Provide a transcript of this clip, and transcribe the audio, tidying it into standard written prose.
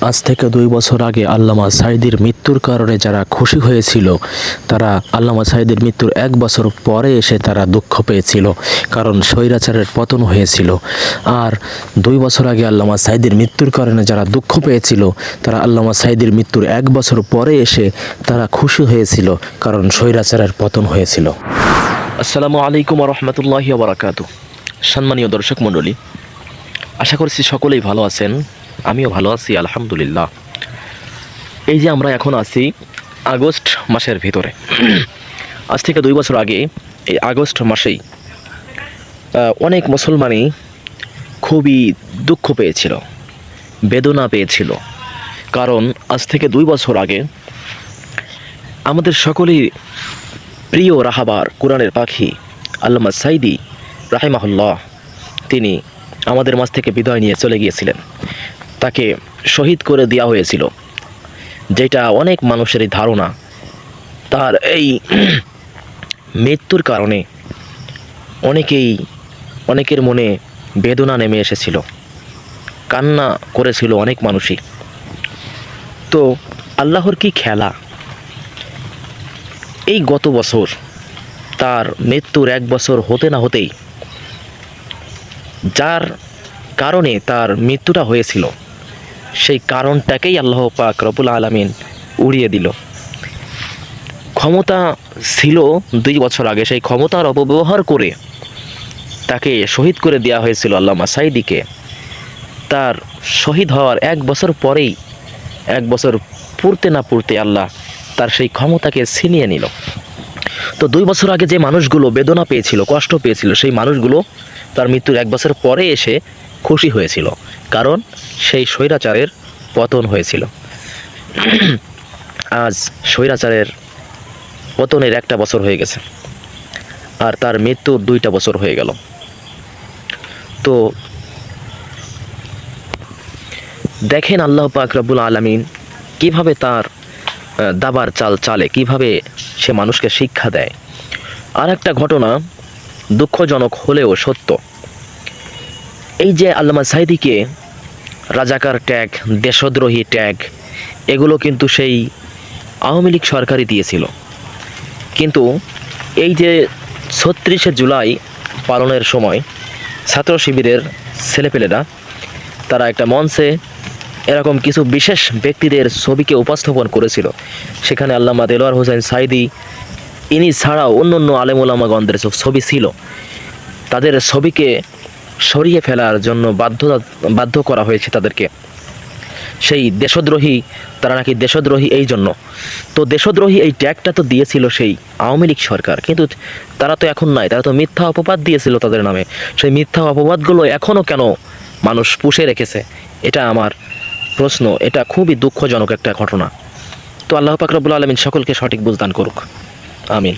আজ থেকে 2 বছর আগে আল্লামা সাঈদীর মৃত্যুর কারণে যারা খুশি হয়েছিল, তারা আল্লামা সাঈদীর মৃত্যুর 1 বছর পরে এসে তারা দুঃখ পেয়েছিল, কারণ স্বৈরাচারের পতন হয়েছিল। আর 2 বছর আগে আল্লামা সাঈদীর মৃত্যুর কারণে যারা দুঃখ পেয়েছিল, তারা আল্লামা সাঈদীর মৃত্যুর 1 বছর পরে এসে তারা খুশি হয়েছিল, কারণ স্বৈরাচারের পতন হয়েছিল। আসসালামু আলাইকুম ওয়া রাহমাতুল্লাহি ওয়া বারাকাতুহু। সম্মানীয় দর্শক মণ্ডলী, আশা করছি সকলেই ভালো আছেন। আমিও ভালো আছি আলহামদুলিল্লাহ। এই যে আমরা এখন আছি আগস্ট মাসের ভিতরে। আজ থেকে 2 বছর আগে এই আগস্ট মাসেই অনেক মুসলমানই খুবই দুঃখ পেয়েছিল, বেদনা পেয়েছিল, কারণ আজ থেকে 2 বছর আগে আমাদের সকলেই প্রিয় রাহাবার কোরআনের পাখি আল্লামা সাঈদী রাহিমাহুল্লাহ তিনি আমাদের মাঝ থেকে বিদায় নিয়ে চলে গিয়েছিলেন। তাকে শহীদ করে দেওয়া হয়েছিল, যেটা অনেক মানুষেরই ধারণা। তার এই মৃত্যুর কারণে অনেকের মনে বেদনা নেমে এসেছিল, কান্না করেছিল অনেক মানুষই। তো আল্লাহর কি খেলা, এই গত বছর তার মৃত্যুর 1 বছর হতে না হতেই যার কারণে তার মৃত্যুটা হয়েছিল, সেই কারণটাকেই আল্লাহ পাক রব্বুল আলামিন উড়িয়ে দিল। ক্ষমতা ছিল 2 বছর আগে, সেই ক্ষমতার অপব্যবহার করে তাকে শহীদ করে দেওয়া হয়েছিল আল্লামা সাঈদীকে। তার শহীদ হওয়ার 1 বছর পরেই, 1 বছর পূর্তে না পূর্তে আল্লাহ তার সেই ক্ষমতাকে ছিনিয়ে নিল। তো 2 বছর আগে যে মানুষগুলো বেদনা পেয়েছিল, কষ্ট পেয়েছিল, সেই মানুষগুলো তার মৃত্যুর 1 বছর পরে এসে খুশি হয়েছিল, কারণ সেই স্বৈরাচারের পতন হয়েছিল। আজ স্বৈরাচারের পতনের 1টা বছর হয়ে গেছে, আর তার মৃত্যুর 2টা বছর হয়ে গেল। তো দেখেন আল্লাহ পাক রব্বুল আলামিন কিভাবে তার দাবার চাল চালে, কিভাবে সে মানুষকে শিক্ষা দেয়। আর একটা ঘটনা দুঃখজনক হলেও সত্য, এই যে আল্লামা সাঈদীকে রাজাকার ট্যাগ, দেশদ্রোহী ট্যাগ, এগুলো কিন্তু সেই আওয়ামী লীগ সরকারই দিয়েছিল। কিন্তু এই যে 36শে জুলাই পালনের সময় ছাত্র শিবিরের ছেলেপেলেরা তারা একটা মঞ্চে এরকম কিছু বিশেষ ব্যক্তিদের ছবিকে উপস্থাপন করেছিল। সেখানে আল্লামা দেলোয়ার হোসেন সাঈদী ইনি ছাড়াও অন্য আলেম-ওলামাগণদের ছবি ছিল। তাদের ছবিকে সরিয়ে ফেলার জন্য বাধ্য করা হয়েছে তাদেরকে। সেই দেশদ্রোহী, তারা নাকি দেশদ্রোহী এই জন্য। তো দেশদ্রোহী এই ট্যাগটা তো দিয়েছিল সেই আওয়ামী লীগ সরকার, কিন্তু তারা তো এখন নাই, তারা তো মিথ্যা অপবাদ দিয়েছিল তাদের নামে। সেই মিথ্যা অপবাদগুলো এখনও কেন মানুষ পুষে রেখেছে, এটা আমার প্রশ্ন। এটা খুবই দুঃখজনক একটা ঘটনা। তো আল্লাহ পাক রব্বুল আলামিন সকলকে সঠিক বুঝদান করুক, আমিন।